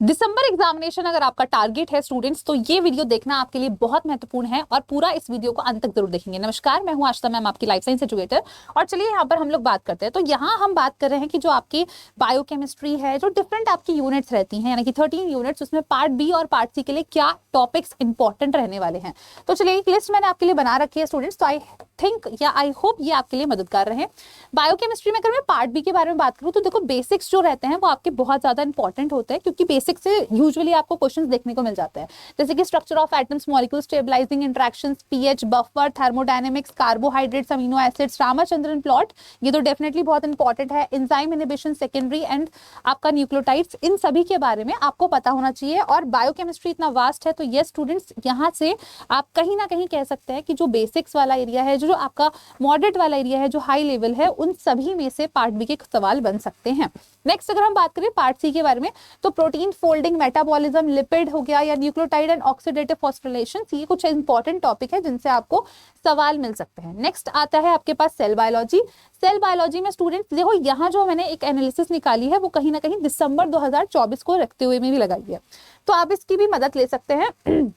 दिसंबर examination अगर आपका target है स्टूडेंट्स, तो ये वीडियो देखना आपके लिए बहुत महत्वपूर्ण है और पूरा इस वीडियो को अंत तक जरूर देखेंगे। नमस्कार, मैं हूं आशिता मैम, आपकी लाइफ साइंस एजुकेटर। और चलिए यहाँ पर हम लोग बात करते हैं। तो यहाँ हम बात कर रहे हैं कि जो आपकी बायोकेमिस्ट्री है, जो डिफरेंट आपकी यूनिट्स रहती हैं, यानी कि 13 यूनिट्स, उसमें पार्ट बी और पार्ट सी के लिए क्या टॉपिक्स इंपॉर्टेंट रहने वाले हैं। तो चलिए एक लिस्ट मैंने आपके लिए बना रखी है स्टूडेंट्स, तो आई थिंक या आई होप ये आपके लिए मददगार रहे। बायोकेमिस्ट्री में अगर मैं पार्ट बी के बारे में बात करूँ तो देखो, बेसिक्स जो रहते हैं वो आपके बहुत ज्यादा इंपॉर्टेंट होते हैं, क्योंकि बेसिक्स से यूजुअली आपको क्वेश्चंस देखने को मिल जाते हैं, जैसे कि structure of atoms, molecule, stabilising interactions, pH, buffer, thermodynamics, carbohydrates, amino acids, Ramachandran plot, ये तो डेफिनेटली बहुत इंपॉर्टेंट है। एंजाइम इनहिबिशन, सेकेंडरी एंड आपका न्यूक्लियोटाइड्स, इन सभी के बारे में आपको पता होना चाहिए। और बायोकेमिस्ट्री इतना वास्ट है, तो ये स्टूडेंट्स यहाँ से आप कहीं ना कहीं कह सकते हैं कि जो बेसिक्स वाला एरिया है, जो आपका मॉडरेट वाला एरिया है, जो हाई लेवल है, उन सभी में से पार्ट बी के सवाल बन सकते हैं। नेक्स्ट अगर हम बात करें पार्ट सी के बारे में, तो प्रोटीन फोल्डिंग, मेटाबॉलिज्म, लिपिड हो गया, या न्यूक्लियोटाइड एंड ऑक्सीडेटिव फॉस्फोरिलेशन, ये कुछ इंपॉर्टेंट टॉपिक है जिनसे आपको सवाल मिल सकते हैं। नेक्स्ट आता है आपके पास सेल बायोलॉजी। सेल बायोलॉजी में स्टूडेंट्स देखो, यहाँ जो मैंने एक एनालिसिस निकाली है वो कहीं ना कहीं दिसंबर 2024 को रखते हुए में भी लगाई है, तो आप इसकी भी मदद ले सकते हैं।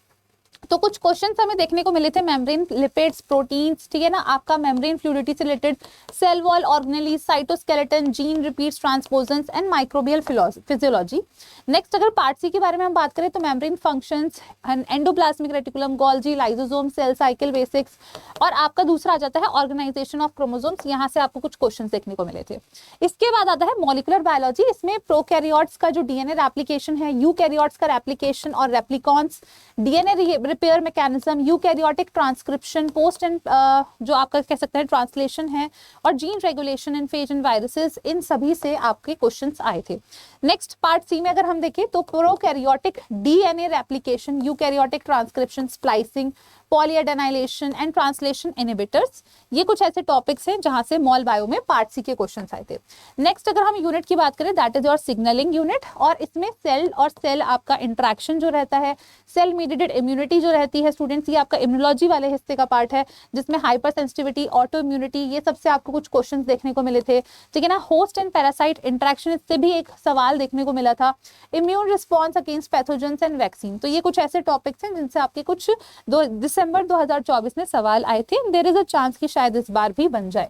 तो कुछ क्वेश्चंस हमें देखने को मिले थे, मेम्ब्रेन, लिपिड्स, प्रोटीन्स, ठीक है ना, आपका मेम्ब्रेन फ्लूइडिटी से related, cell wall organelle, cytoskeleton, gene repeats, transposons and microbial physiology. Next अगर पार्ट सी के बारे में हम बात करें तो membrane functions, endoplasmic reticulum, Golgi, lysosome, cell cycle basics, और आपका दूसरा आ जाता है ऑर्गेनाइजेशन ऑफ क्रोमोसोम्स। यहाँ से आपको कुछ क्वेश्चन देखने को मिले थे। इसके बाद आता है मॉलिक्यूलर बायोलॉजी। इसमें प्रोकैरियोट्स का जो डीएनए रेप्लिकेशन है, यूकैरियोट्स का रेप्लिकेशन और replicons, DNA repair mechanism, eukaryotic transcription, post and जो आपका कह सकते हैं ट्रांसलेशन है, और gene regulation in phage and viruses, इन सभी से आपके क्वेश्चंस आए थे। नेक्स्ट पार्ट सी में अगर हम देखें तो prokaryotic DNA replication, eukaryotic transcription, splicing, polyadenylation and translation inhibitors, ये कुछ ऐसे टॉपिक्स हैं जहां से मॉल बायो में पार्ट सी के क्वेश्चंस आए थे। नेक्स्ट अगर हम यूनिट की बात करें, that is your signalling unit, और इसमें सेल और सेल आपका इंटरेक्शन जो रहता है, सेल मीडिएटेड इम्यूनिटी जो रहती है स्टूडेंट्स, ये आपका इम्यूनोलॉजी वाले हिस्से का पार्ट है, जिसमें हाइपर सेंसिटिविटी, ऑटो इम्यूनिटी, ये सबसे आपको कुछ क्वेश्चन देखने को मिले थे, ठीक है ना। होस्ट एंड पैरासाइट इंटरेक्शन, इससे भी एक सवाल देखने को मिला था। Immune response against pathogens and vaccine, तो ये कुछ ऐसे टॉपिक्स हैं जिनसे आपके कुछ दिसंबर 2024 में सवाल आए थे। देयर इज अ चांस कि शायद इस बार भी बन जाए।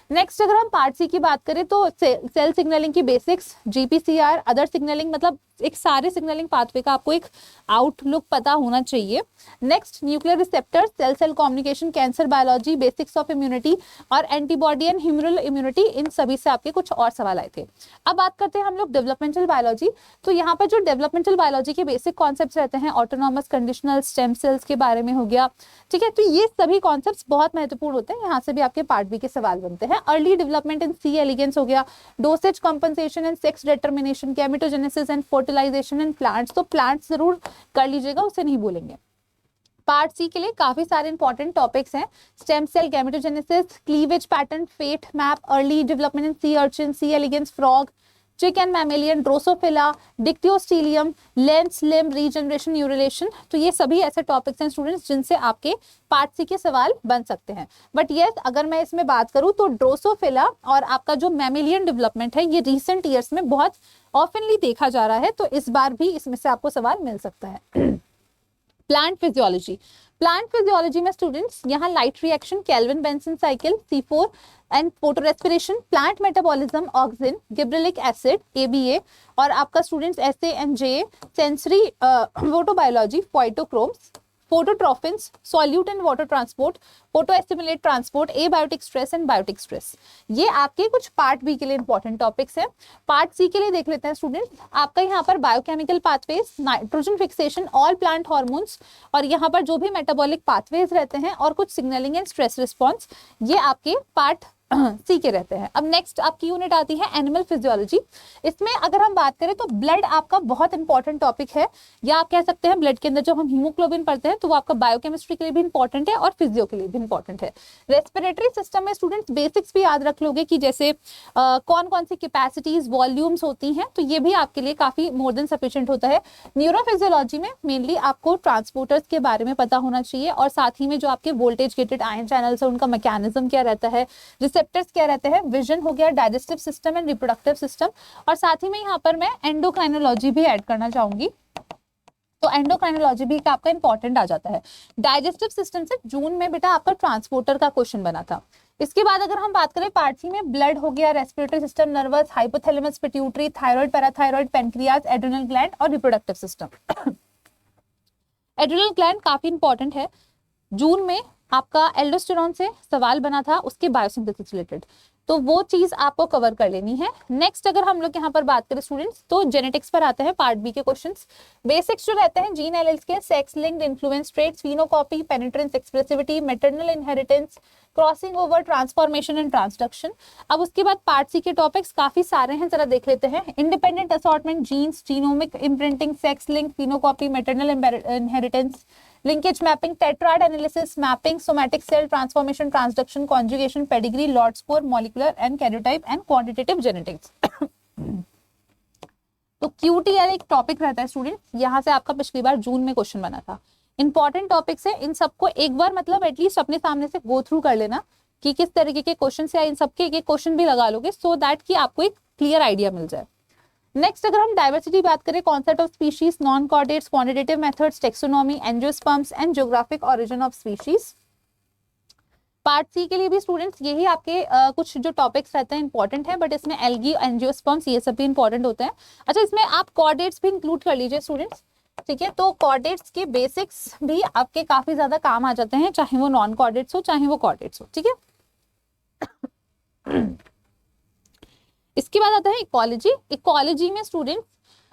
नेक्स्ट अगर हम पार्ट सी की बात करें तो सेल सिग्नलिंग की बेसिक्स, जीपीसीआर, अदर सिग्नलिंग, मतलब एक सारे सिग्नलिंग पाथवे का आपको एक आउटलुक पता होना चाहिए। Next nuclear receptors, cell cell communication, cancer biology, basics of immunity और एंटीबॉडी एंड ह्यूमरल इम्यूनिटी, इन सभी से आपके कुछ और सवाल आए थे। अब बात करते हैं हम लोग डेवलपमेंटल बायोलॉजी। तो यहाँ पर जो डेवलपमेंटल बायोलॉजी के बेसिक कॉन्सेप्ट रहते हैं, ऑटोनॉमस, कंडीशनल, स्टेम सेल्स के बारे में हो गया, ठीक है। तो ये सभी कॉन्सेप्ट बहुत महत्वपूर्ण होते हैं, यहाँ से भी आपके पार्ट बी के सवाल बनते हैं। Early development in C elegans हो गया, dosage, compensation and sex determination, gametogenesis and fertilisation in plants, तो प्लांट्स जरूर कर लीजिएगा, उसे नहीं भूलेंगे। पार्ट सी के लिए काफी सारे इंपॉर्टेंट टॉपिक्स हैं, stem cell, gametogenesis, cleavage pattern, fate map, early development in sea urchin, C elegans frog, chicken mammalian, Drosophila, Dictyostelium, lens limb regeneration, neurulation, तो ये सभी ऐसे टॉपिक्स हैं स्टूडेंट्स जिनसे आपके पार्ट सी के सवाल बन सकते हैं। बट ये अगर मैं इसमें बात करूं तो ड्रोसोफिला और आपका जो मैमेलियन डेवलपमेंट है, ये रिसेंट ईयर्स में बहुत ऑफनली देखा जा रहा है, तो इस बार भी इसमें से आपको सवाल मिल सकता है। प्लांट फिजियोलॉजी, प्लांट फिजियोलॉजी में स्टूडेंट्स यहाँ light reaction, Calvin Benson cycle, C4 and photo respiration, plant metabolism, auxin, gibberellic acid, ABA, और आपका students SANJ, sensory photobiology, phytochromes, phototropins, solute and water transport, photo assimilate transport, abiotic stress and biotic stress, ये आपके कुछ part B के लिए important topics हैं। Part C के लिए देख लेते हैं स्टूडेंट्स, आपका यहाँ पर biochemical pathways, nitrogen fixation, all plant hormones, और यहाँ पर जो भी मेटाबॉलिक पाथवेज रहते हैं, और कुछ सिग्नलिंग एंड स्ट्रेस रिस्पॉन्स, ये आपके पार्ट सी के रहते हैं। अब नेक्स्ट आपकी यूनिट आती है एनिमल फिजियोलॉजी। इसमें अगर हम बात करें तो ब्लड आपका बहुत इंपॉर्टेंट टॉपिक है, या आप कह सकते हैं ब्लड के अंदर जब हम हीमोग्लोबिन पढ़ते हैं तो वो आपका बायोकेमिस्ट्री के लिए भी इंपॉर्टेंट है और फिजियो के लिए भी इंपॉर्टेंट है। रेस्पिरेटरी सिस्टम में स्टूडेंट्स बेसिक्स भी याद रख लोगे कि जैसे कौन कौन सी कैपेसिटीज, वॉल्यूम्स होती हैं, तो ये भी आपके लिए काफी मोर देन सफिशिएंट होता है। न्यूरोफिजियोलॉजी में मेनली आपको ट्रांसपोर्टर्स के बारे में पता होना चाहिए, और साथ ही में जो आपके वोल्टेज गेटेड आयन चैनल्स है उनका मैकेनिज्म क्या रहता है, जिससे रिसेप्टर्स क्या रहते हैं, विजन हो गया, digestive system and reproductive system. और साथ ही में यहाँ पर मैं एंडोक्राइनोलॉजी भी ऐड करना चाहूंगी, तो एंडोक्राइनोलॉजी भी आपका इंपॉर्टेंट आ जाता है। डाइजेस्टिव सिस्टम से जून में बेटा आपका ट्रांसपोर्टर का क्वेश्चन बना था। इसके बाद अगर हम बात करें पार्ट सी में, ब्लड हो गया, respiratory system, nervous, hypothalamus, pituitary, thyroid, parathyroid, pancreas, adrenal gland और रिप्रोडक्टिव सिस्टम। एड्रिनल ग्लैंड काफी इंपॉर्टेंट है। जून में आपका एल्डोस्टेरॉन से सवाल बना था, उसके बायोसिंथेसिस रिलेटेड, तो वो चीज आपको कवर कर लेनी है। नेक्स्ट अगर हम लोग यहाँ पर बात करें स्टूडेंट्स, तो जेनेटिक्स पर आते हैं, पार्ट बी के क्वेश्चंस। बेसिक्स जो रहते हैं, जीन एलेल्स के, sex linked influence traits, phenocopy, penetrance, expressivity, maternal inheritance, crossing over, transformation and transduction. अब उसके बाद पार्ट सी के टॉपिक्स काफी सारे हैं, जरा देख लेते हैं। Independent assortment, genes, genomic imprinting, sex link, phenocopy, maternal inheritance, linkage mapping, tetrad analysis, mapping, somatic cell transformation, transduction, conjugation, pedigree, LOD score, molecular and karyotype and quantitative genetics. तो QTR एक topic रहता है student, यहाँ से आपका पिछली बार जून में question बना था। इंपॉर्टेंट टॉपिक्स है, इन सबको एक बार मतलब एटलीस्ट अपने सामने से गो थ्रू कर लेना कि किस तरीके के क्वेश्चन से, इन सबके एक एक क्वेश्चन भी लगा लोगे, सो दैट कि आपको एक क्लियर आइडिया मिल जाए। नेक्स्ट अगर हम डाइवर्सिटी बात करें, concept of species, non chordates, quantitative methods, taxonomy, angiosperms and geographic origin of species. Part C के लिए भी स्टूडेंट्स यही आपके कुछ जो टॉपिक्स रहते हैं इंपॉर्टेंट है, बट इसमें एल्गी, एंजियोस्पर्म्स ये सब भी इंपॉर्टेंट होते हैं। अच्छा, इसमें आप कॉर्डेट्स भी इंक्लूड कर लीजिए स्टूडेंट्स, ठीक है। तो कॉर्डेट्स के बेसिक्स भी आपके काफी ज्यादा काम आ जाते हैं, चाहे वो नॉन कॉर्डेट्स हो चाहे वो कॉर्डेट्स हो, ठीक है। इसके बाद आता है इकोलॉजी। इकोलॉजी में स्टूडेंट्स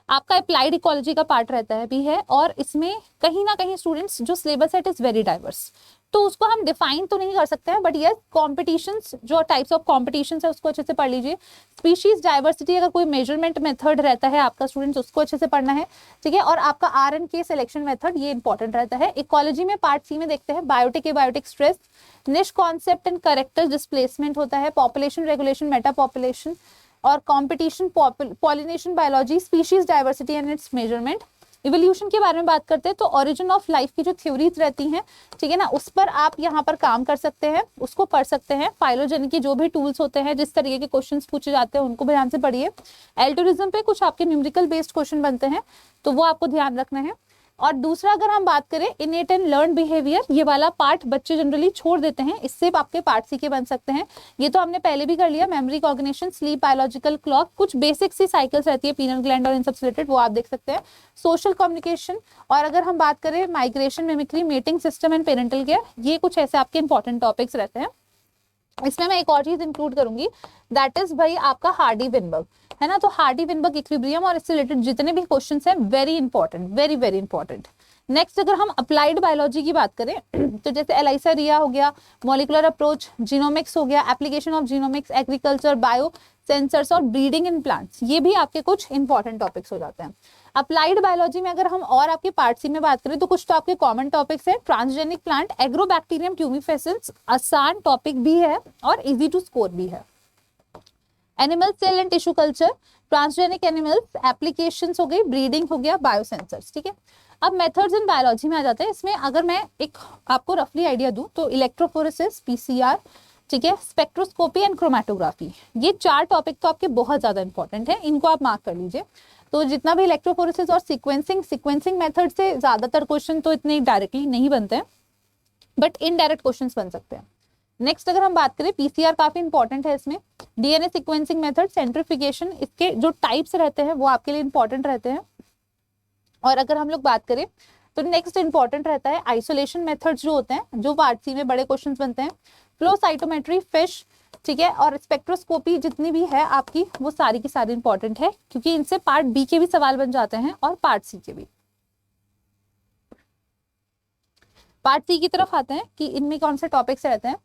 आपका अप्लाइड इकोलॉजी का पार्ट रहता है भी है, और इसमें कहीं ना कहीं स्टूडेंट्स जो सिलेबस है इट इज वेरी डाइवर्स, तो उसको हम डिफाइन तो नहीं कर सकते हैं, बट यस कॉम्पिटिशन्स, जो टाइप्स ऑफ कॉम्पिटिशन्स है उसको अच्छे से पढ़ लीजिए। स्पीशीज डाइवर्सिटी, अगर कोई मेजरमेंट मेथड रहता है आपका स्टूडेंट्स, उसको अच्छे से पढ़ना है, ठीक है। और आपका RNK सिलेक्शन मेथड ये इंपॉर्टेंट रहता है। इकोलॉजी में पार्ट सी में देखते हैं बायोटिक, एबायोटिक स्ट्रेस, निश कॉन्सेप्ट एंड करेक्टर डिस्प्लेसमेंट होता है, पॉपुलेशन रेगुलेशन, मेटा पॉपुलेशन और competition, pollination biology, species diversity and it's measurement. Evolution के बारे में बात करते हैं तो ओरिजिन ऑफ लाइफ की जो थ्योरीज रहती हैं, ठीक है ना, उस पर आप यहाँ पर काम कर सकते हैं, उसको पढ़ सकते हैं। फाइलोजेनी के जो भी टूल्स होते हैं, जिस तरीके के क्वेश्चंस पूछे जाते हैं उनको ध्यान से पढ़िए। एल्गोरिथम पे कुछ आपके न्यूमेरिकल बेस्ड क्वेश्चन बनते हैं, तो वो आपको ध्यान रखना है। और दूसरा अगर हम बात करें इनेट एंड लर्न बिहेवियर, ये वाला पार्ट बच्चे जनरली छोड़ देते हैं, इससे आपके पार्ट सी के बन सकते हैं। ये तो हमने पहले भी कर लिया, memory, cognition, sleep, biological clock, कुछ बेसिक सी साइकिल्स रहती है पीनल ग्लैंड और इन सब से रिलेटेड, वो आप देख सकते हैं। सोशल कम्युनिकेशन, और अगर हम बात करें migration, mimicry, mating system and parental care, ये कुछ ऐसे आपके इंपॉर्टेंट टॉपिक्स रहते हैं। इसमें मैं एक और चीज इंक्लूड करूंगी, दैट इज भाई आपका हार्डी विनबर्ग, है ना। तो हार्डी विनबर्ग इक्विलिब्रियम और इससे रिलेटेड जितने भी क्वेश्चंस हैं, very important, very very important. Next अगर हम अप्लाइड बायोलॉजी की बात करें तो जैसे एलाइसा रिया हो गया, मॉलिक्यूलर अप्रोच, जीनोमिक्स हो गया, application of genomics, agriculture, bio sensors और ब्रीडिंग इन प्लांट्स, ये भी आपके कुछ इंपॉर्टेंट टॉपिक्स हो जाते हैं। अप्लाइड बायोलॉजी में अगर हम और आपके पार्ट सी में बात करें तो कुछ तो आपके कॉमन टॉपिक्स है, ट्रांसजेनिक प्लांट, एग्रोबैक्टीरियम ट्यूमिफेसिस, आसान टॉपिक भी है और इजी टू स्कोर भी है। Animal cell and tissue culture, transgenic animals, applications हो गई, ब्रीडिंग हो गया, बायोसेंसर्स, ठीक है। अब मेथड्स इन बायोलॉजी में आ जाते हैं। इसमें अगर मैं एक आपको रफली आइडिया दूं तो इलेक्ट्रोफोरेसिस, PCR, ठीक है, स्पेक्ट्रोस्कोपी एंड क्रोमेटोग्राफी, ये 4 टॉपिक तो आपके बहुत ज्यादा इंपॉर्टेंट है, इनको आप मार्क कर लीजिए। तो जितना भी इलेक्ट्रोफोरेसिस और सीक्वेंसिंग मेथड से ज्यादातर क्वेश्चन तो इतने डायरेक्टली नहीं बनते हैं, बट इनडायरेक्ट क्वेश्चन बन सकते हैं। नेक्स्ट अगर हम बात करें PCR काफी इंपॉर्टेंट है इसमें, DNA सीक्वेंसिंग मेथड, सेंट्रिफिकेशन, इसके जो टाइप्स रहते हैं वो आपके लिए इंपॉर्टेंट रहते हैं। और अगर हम लोग बात करें तो नेक्स्ट इंपॉर्टेंट रहता है आइसोलेशन मेथड्स जो होते हैं, जो पार्ट सी में बड़े क्वेश्चंस बनते हैं, फ्लो साइटोमेट्री, फिश, ठीक है, और स्पेक्ट्रोस्कोपी जितनी भी है आपकी वो सारी की सारी इंपॉर्टेंट है, क्योंकि इनसे पार्ट बी के भी सवाल बन जाते हैं और पार्ट सी के भी। पार्ट सी की तरफ आते हैं कि इनमें कौन से टॉपिक्स रहते हैं।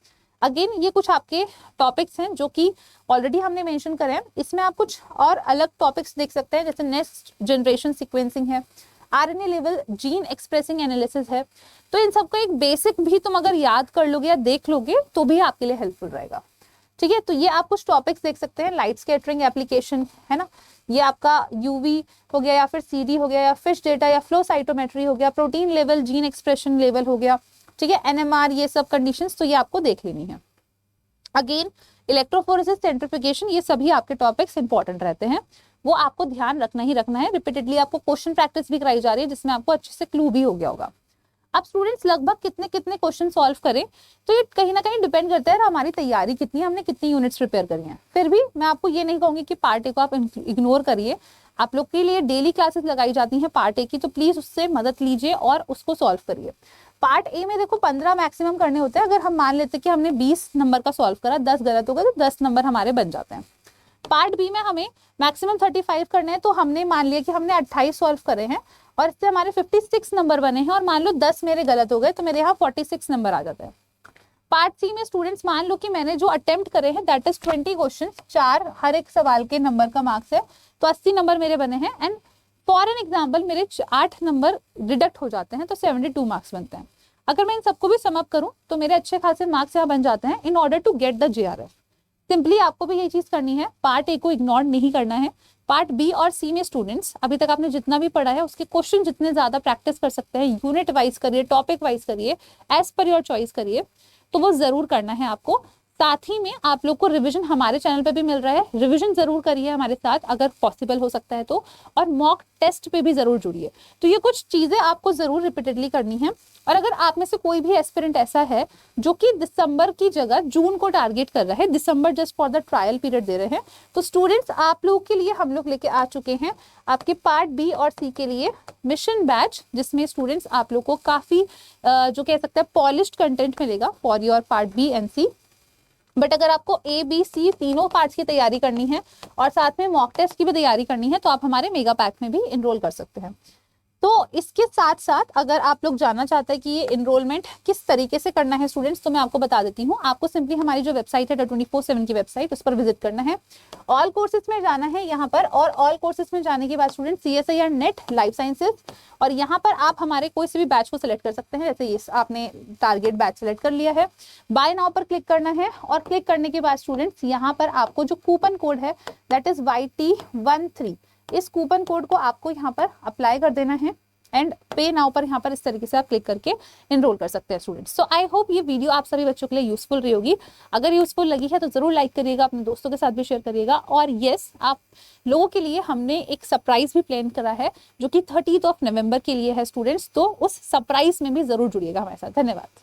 अगेन ये कुछ आपके टॉपिक्स हैं जो कि ऑलरेडी हमने मेंशन करे हैं, इसमें आप कुछ और अलग टॉपिक्स देख सकते हैं, जैसे नेक्स्ट जनरेशन सीक्वेंसिंग है, RNA level gene expressing analysis है। तो इन सबका एक बेसिक भी तुम अगर याद कर लोगे या देख लोगे तो भी आपके लिए हेल्पफुल रहेगा, ठीक है। तो ये आप कुछ टॉपिक्स देख सकते हैं, लाइट स्कैटरिंग एप्लीकेशन, है ना, ये आपका UV हो गया या फिर CD हो गया या फिश डेटा या फ्लो साइटोमेट्री हो गया, protein level, gene expression level हो गया, ठीक है, NMR, ये सब कंडीशंस तो ये आपको देख लेनी है। अगेन इलेक्ट्रोफोरेसिस, सेंट्रीफ्यूगेशन, ये सभी आपके टॉपिक्स इंपॉर्टेंट रहते हैं, वो आपको ध्यान रखना ही रखना है। रिपीटेडली आपको क्वेश्चन प्रैक्टिस भी कराई जा रही है जिसमें आपको अच्छे से क्लू भी हो गया होगा। अब स्टूडेंट्स लगभग कितने कितने क्वेश्चन सॉल्व करें, तो ये कहीं ना कहीं डिपेंड करता है हमारी तैयारी कितनी है, हमने कितनी यूनिट्स प्रिपेयर करी हैं। फिर भी मैं आपको ये नहीं कहूंगी कि पार्ट ए को आप इग्नोर करिए, आप लोग के लिए डेली क्लासेस लगाई जाती हैं पार्ट ए की, तो प्लीज उससे मदद लीजिए और उसको सॉल्व करिए। पार्ट ए में देखो 15 मैक्सिमम करने होते हैं। अगर हम मान लेते हैं कि हमने 20 नंबर का सॉल्व करा, 10 गलत हो गए तो 10 नंबर हमारे बन जाते हैं। पार्ट बी में हमें मैक्सिमम 35 करने हैं, तो हमने मान लिया कि हमने 28 सॉल्व करे हैं और इससे हमारे 56 नंबर बने हैं, और मान लो 10 मेरे गलत हो गए तो मेरे यहाँ 46 नंबर आ जाते हैं। पार्ट सी में स्टूडेंट्स मान लो कि मैंने जो अटेम्प्ट करे हैं दैट इज 20 क्वेश्चन, 4 हर एक सवाल के नंबर का मार्क्स है, तो 80 नंबर मेरे बने हैं। एंड फॉर एन एग्जाम्पल मेरे 8 नंबर डिडक्ट हो जाते हैं, तो 72 मार्क्स बनते हैं। अगर मैं इन सबको भी सम अप करूं तो मेरे अच्छे खासे मार्क्स यहाँ बन जाते हैं in order to get the JRF। Simply आपको भी यही चीज करनी है, पार्ट ए को इग्नोर नहीं करना है। पार्ट बी और सी में स्टूडेंट्स अभी तक आपने जितना भी पढ़ा है उसके क्वेश्चन जितने ज्यादा प्रैक्टिस कर सकते हैं, यूनिट वाइज करिए, टॉपिक वाइज करिए, एज पर योर चॉइस करिए, तो वो जरूर करना है आपको। साथ ही में आप लोग को रिवीजन हमारे चैनल पे भी मिल रहा है, रिवीजन जरूर करिए हमारे साथ अगर पॉसिबल हो सकता है तो, और मॉक टेस्ट पे भी जरूर जुड़िए। तो ये कुछ चीजें आपको जरूर रिपीटेडली करनी है। और अगर आप में से कोई भी एस्पिरेंट ऐसा है जो कि दिसंबर की जगह जून को टारगेट कर रहा है, दिसंबर just for the trial period दे रहे हैं, तो स्टूडेंट्स आप लोगों के लिए हम लोग लेके आ चुके हैं आपके पार्ट बी और सी के लिए मिशन बैच, जिसमें स्टूडेंट्स आप लोग को काफी जो कह सकते हैं पॉलिश्ड कंटेंट मिलेगा for your part B and C. But अगर आपको ए बी सी तीनों पार्ट्स की तैयारी करनी है और साथ में मॉक टेस्ट की भी तैयारी करनी है, तो आप हमारे मेगा पैक में भी इनरोल कर सकते हैं। तो इसके साथ साथ अगर आप लोग जानना चाहते हैं कि ये इनरोलमेंट किस तरीके से करना है स्टूडेंट्स, तो मैं आपको बता देती हूँ। आपको सिंपली हमारी जो वेबसाइट है 24/7 की वेबसाइट, उस पर विजिट करना है, ऑल कोर्सेज में जाना है यहाँ पर, और ऑल कोर्सेज में जाने के बाद student CSIR net life sciences, और यहाँ पर आप हमारे कोई से भी बैच को सिलेक्ट कर सकते हैं। जैसे ये आपने टारगेट बैच सिलेक्ट कर लिया है, बाय नाउ पर क्लिक करना है, और क्लिक करने के बाद स्टूडेंट्स यहाँ पर आपको जो कूपन कोड है दैट इज YT13, इस कूपन कोड को आपको यहाँ पर अप्लाई कर देना है एंड पे नाउ पर यहाँ पर इस तरीके से आप क्लिक करके एनरोल कर सकते हैं स्टूडेंट्स। सो आई होप ये वीडियो आप सभी बच्चों के लिए यूजफुल रही होगी। अगर यूजफुल लगी है तो जरूर लाइक करिएगा, अपने दोस्तों के साथ भी शेयर करिएगा। और यस, आप लोगों के लिए हमने एक सरप्राइज भी प्लान करा है जो कि 30 नवंबर के लिए है स्टूडेंट्स, तो उस सरप्राइज में भी जरूर जुड़िएगा हमारे साथ। धन्यवाद।